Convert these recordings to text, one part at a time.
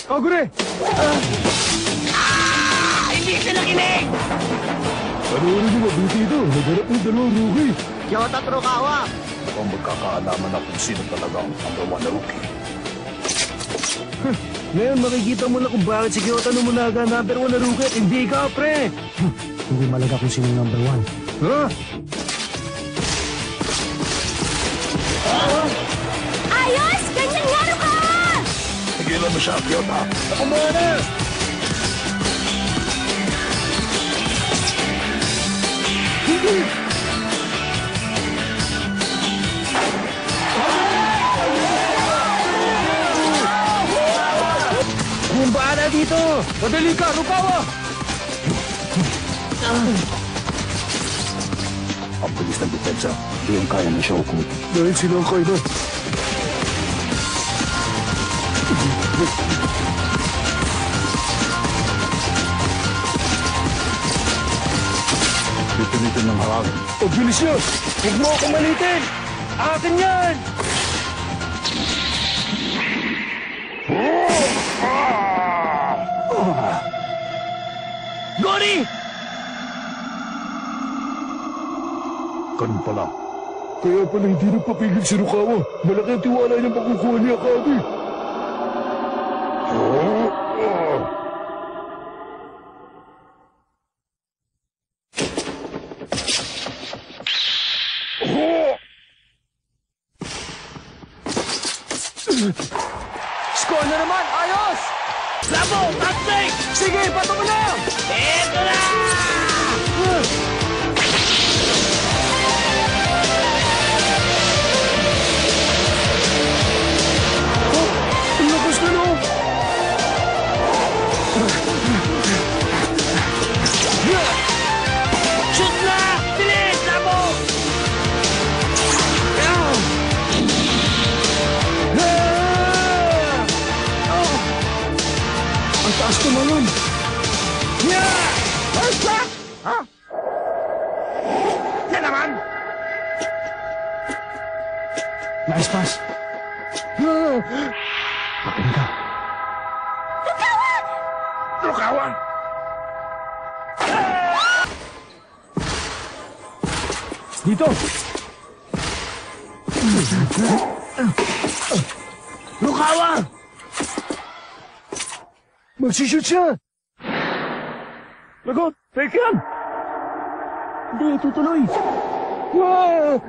Kagure! Hindi ka nakinig! Panoorin niyo mabuti ito. Nagarap ng dalawang rookie. Kyoto at Rukawa! Mukhang magkakaalaman na kung sino talaga ang number 1 na rookie. Ngayon makikita mo na kung bakit si Kyoto Nobunaga number 1 na rookie at hindi ka, pre. Hindi malaga kung sino number 1. Ha? Ayos! Ganyan nga, Rukawa! Tigilan mo siya, Kyoto. Ako muna! Bumba na dito! Madali ka, Rukawa! Ang bilis ng depensa, hindi yung kaya ng Shoko. Dahil sila ang kailan. Pipilitin ng hangin. Ang bilis yan! Huwag mo akong malitin! Akin yan! Gori! Ganun pala. Kaya pala hindi nagpapigil si Rukawa. Malaki ang tiwala niya makukuha niya Akagi. Score na naman! Ayos! Labo! Touchback! Sige, pato mo na! Eto na! Ang lakas na no! Shoot na! Bilis! Labo! Ang taas ko naman! Na naman! Nice pass. Pakin ka. Rukawa! Dito! Rukawa! Magsishoot siya! Lagot! Fake yan! Hindi, tutuloy. Ah!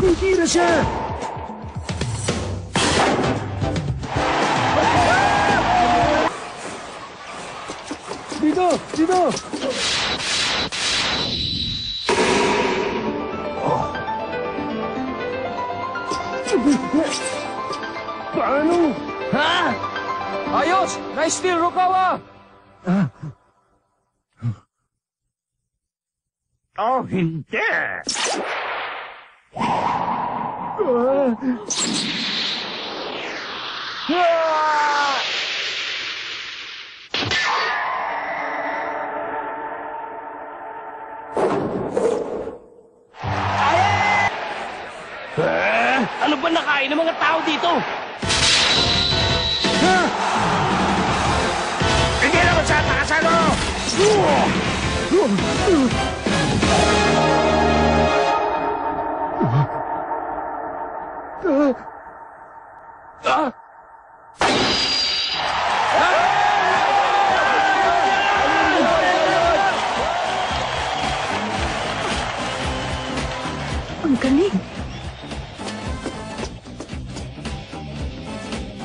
Hindi na siya! Dito! Dito! Paano? Ha? Ayos! Nice steal, Rukawa! Oh, hindi! Ano ba nakain ng mga tao dito? Hindi naman siya nakasano! Ang galing!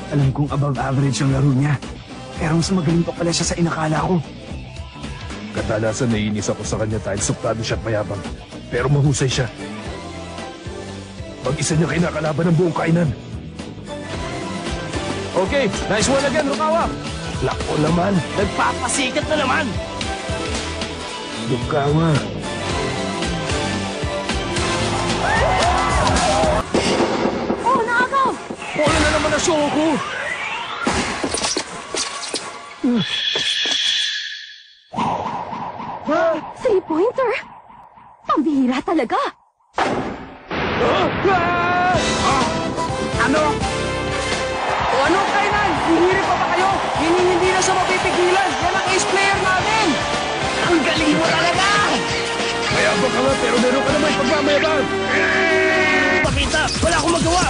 Alam kong above average ang laro niya. Pero mas magaling pa pala siya sa inakala ko. Kadalasan naiinis ako sa kanya dahil suplado siya at mayabang. Pero mahusay siya. Mag-isa niya kinakalaban ng buong kainan. Okay, nice one again, Rukawa! Lako naman. Nagpapasikat na naman! konsentrasyon ko. 3-pointer? Pambihira talaga. Ano? O ano, kainan? Hihiri pa ba kayo? Hindi na siya mapipigilan. Yan ang ace player namin. Ang galing mo talaga! Mayabang ka nga, pero meron ka naman pagmamayabang. Pakita! Wala akong magawa!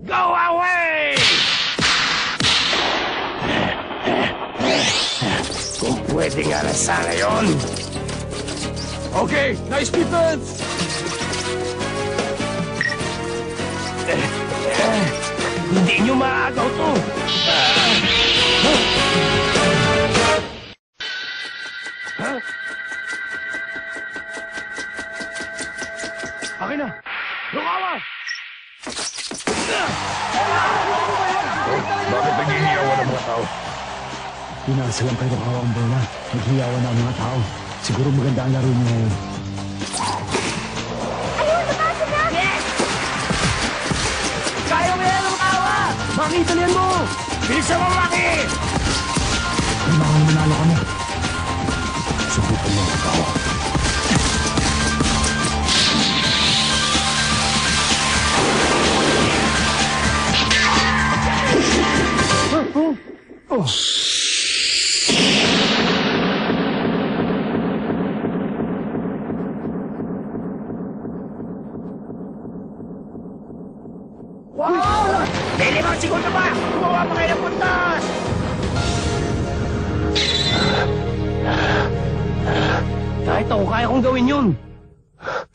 Go away! Kung pwede nga na sana yun. Okay, nice defense! Hindi nyo maagaw to. Akin na! Lukawa! Bakit naghihiyawan ang mga tao? Pinasa lang kayo ng ang bola. Naghiyawan na ang mga tao. Siguro maganda ang laro niyo ngayon. Kaya mo yan, Lukawa! Makitalian mo! Bilisan mo, Maki! Kailangan manalo kami. Subukan mo ang tao. May 5 segundo pa! Gumawa pa kayo ng puntos! Kahit ako, kaya kong gawin yun. Ha?